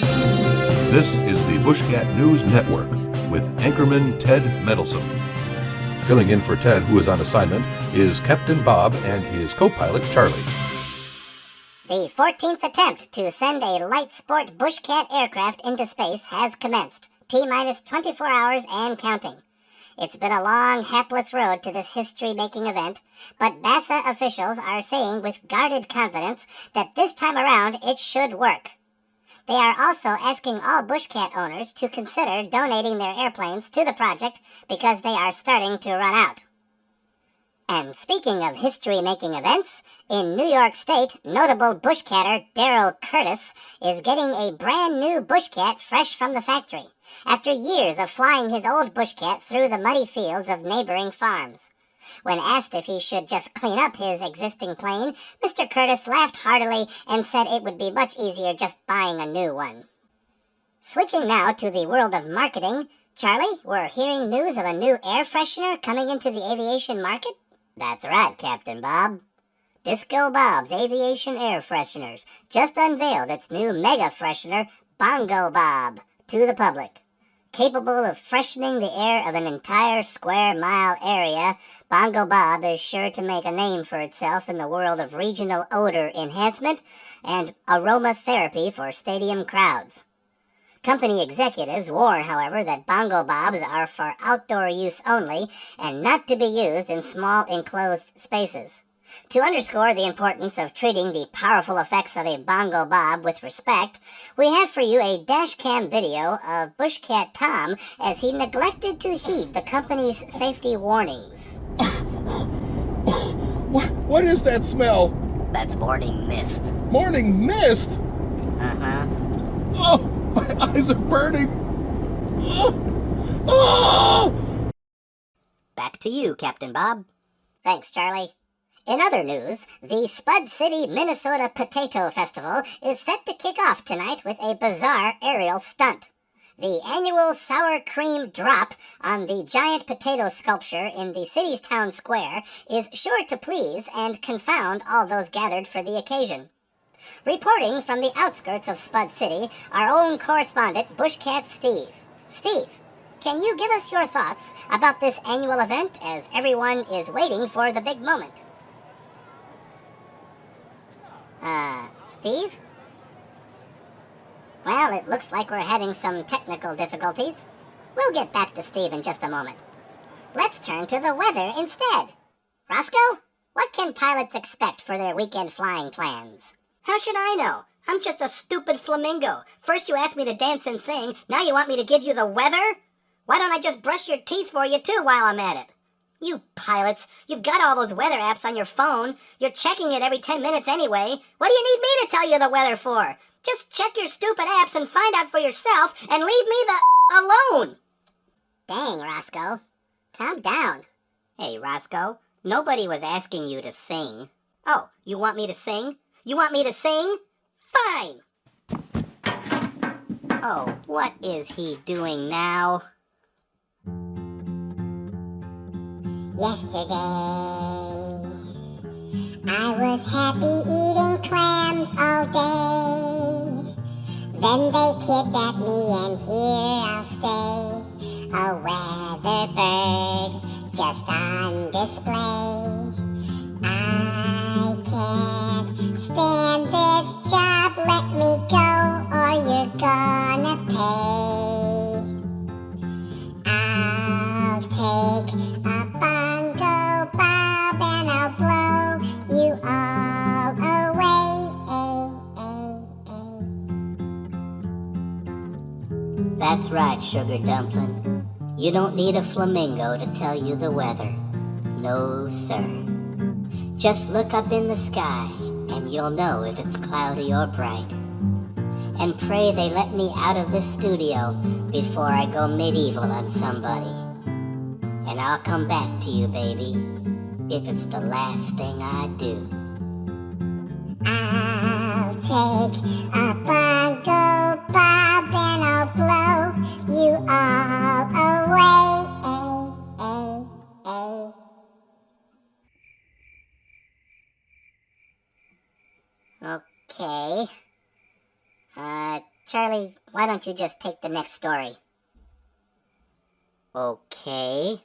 This is the BushCat News Network with anchorman Ted Meddlesome. Filling in for Ted, who is on assignment, is Captain Bob and his co-pilot Charlie. The 14th attempt to send a light sport BushCat aircraft into space has commenced, T-minus 24 hours and counting. It's been a long, hapless road to this history-making event, but NASA officials are saying with guarded confidence that this time around it should work. They are also asking all BushCat owners to consider donating their airplanes to the project because they are starting to run out. And speaking of history-making events, in New York State, notable BushCatter Darryl Curtis is getting a brand new BushCat fresh from the factory, after years of flying his old BushCat through the muddy fields of neighboring farms. When asked if he should just clean up his existing plane, Mr. Curtis laughed heartily and said it would be much easier just buying a new one. Switching now to the world of marketing, Charlie, we're hearing news of a new air freshener coming into the aviation market? That's right, Captain Bob. Disco Bob's Aviation Air Fresheners just unveiled its new mega freshener, BongoBob, to the public. Capable of freshening the air of an entire square-mile area, BongoBob is sure to make a name for itself in the world of regional odor enhancement and aromatherapy for stadium crowds. Company executives warn, however, that BongoBobs are for outdoor use only and not to be used in small enclosed spaces. To underscore the importance of treating the powerful effects of a BongoBob with respect, we have for you a dashcam video of BushCat Tom as he neglected to heed the company's safety warnings. What is that smell? That's morning mist. Morning mist? Uh-huh. Oh, my eyes are burning. Oh. Back to you, Captain Bob. Thanks, Charlie. In other news, the Spud City, Minnesota Potato Festival is set to kick off tonight with a bizarre aerial stunt. The annual sour cream drop on the giant potato sculpture in the city's town square is sure to please and confound all those gathered for the occasion. Reporting from the outskirts of Spud City, our own correspondent, BushCat Steve. Steve, can you give us your thoughts about this annual event as everyone is waiting for the big moment? Steve? Well, it looks like we're having some technical difficulties. We'll get back to Steve in just a moment. Let's turn to the weather instead. Rosco, what can pilots expect for their weekend flying plans? How should I know? I'm just a stupid flamingo. First you asked me to dance and sing, now you want me to give you the weather? Why don't I just brush your teeth for you too while I'm at it? You pilots, you've got all those weather apps on your phone. You're checking it every 10 minutes anyway. What do you need me to tell you the weather for? Just check your stupid apps and find out for yourself and leave me the alone. Dang, Rosco. Calm down. Hey, Rosco, nobody was asking you to sing. Oh, you want me to sing? You want me to sing? Fine. Oh, what is he doing now? Yesterday, I was happy eating clams all day. Then they kidnapped me and here I'll stay. A weather bird just on display. I can't stand this job, let me go or you're gonna pay. I'll take a bongo bob and I'll blow you all away. That's right, Sugar Dumplin. You don't need a flamingo to tell you the weather. No, sir. Just look up in the sky and you'll know if it's cloudy or bright. And pray they let me out of this studio before I go medieval on somebody. And I'll come back to you, baby, if it's the last thing I do. I'll take a bongo bob and I'll blow you all away. Okay. Charlie, why don't you just take the next story? Okay.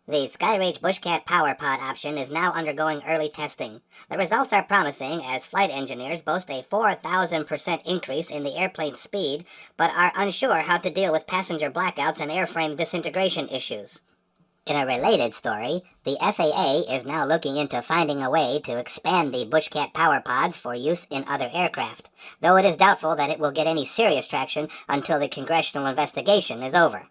The Skyraid BushCat Power Pod option is now undergoing early testing. The results are promising as flight engineers boast a 4,000% increase in the airplane's speed, but are unsure how to deal with passenger blackouts and airframe disintegration issues. In a related story, the FAA is now looking into finding a way to expand the BushCat Power Pods for use in other aircraft, though it is doubtful that it will get any serious traction until the congressional investigation is over.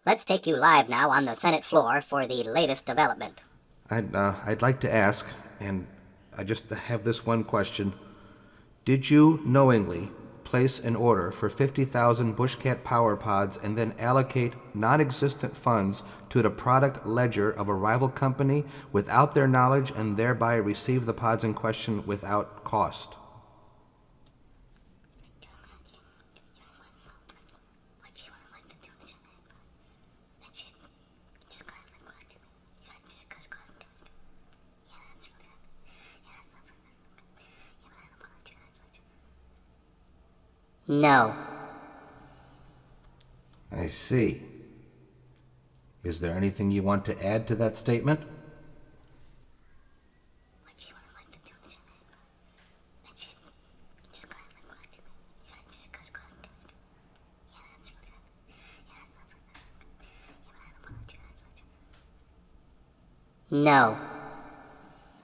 Let's take you live now on the Senate floor for the latest development. I'd like to ask, and I just have this one question. Did you knowingly place an order for 50,000 BushCat Power Pods and then allocate non-existent funds to the product ledger of a rival company without their knowledge and thereby receive the pods in question without cost? No. I see. Is there anything you want to add to that statement? No.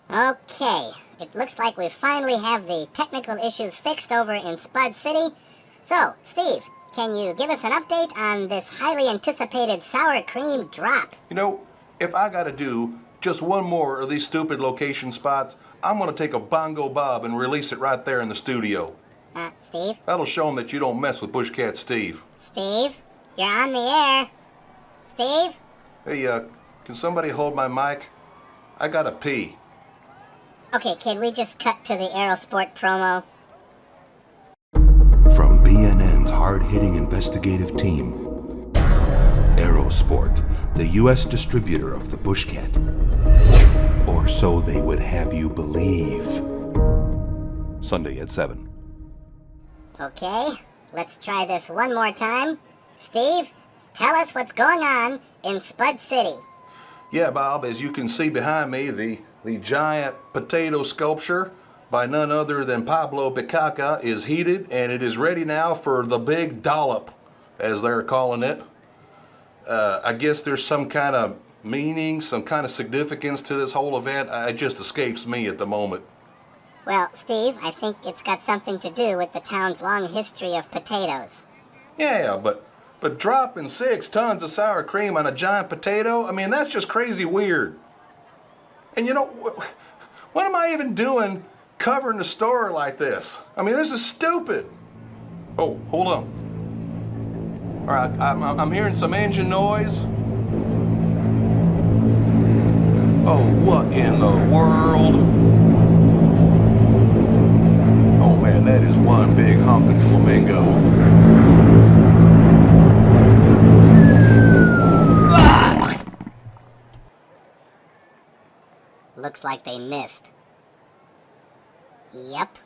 Okay, it looks like we finally have the technical issues fixed over in Spud City. So, Steve, can you give us an update on this highly anticipated sour cream drop? You know, if I gotta do just one more of these stupid location spots, I'm gonna take a BongoBob and release it right there in the studio. Steve? That'll show them that you don't mess with BushCat Steve. Steve? You're on the air. Steve? Hey, can somebody hold my mic? I gotta pee. Okay, can we just cut to the Aerosport promo? From BNN's hard-hitting investigative team, Aerosport, the U.S. distributor of the BushCat. Or so they would have you believe. Sunday at 7. Okay, let's try this one more time. Steve, tell us what's going on in Spud City. Yeah, Bob, as you can see behind me, the giant potato sculpture by none other than Pablo Picaca is heated, and it is ready now for the big dollop, as they're calling it. I guess there's some kind of meaning, some kind of significance to this whole event. It just escapes me at the moment. Well, Steve, I think it's got something to do with the town's long history of potatoes. Yeah, but dropping 6 tons of sour cream on a giant potato, I mean, that's just crazy weird. And you know, what am I even doing covering the store like this? I mean, this is stupid. Oh, hold on. All right, I'm hearing some engine noise. Oh, what in the world? Oh man, that is one big honking flamingo. Looks like they missed. Yep.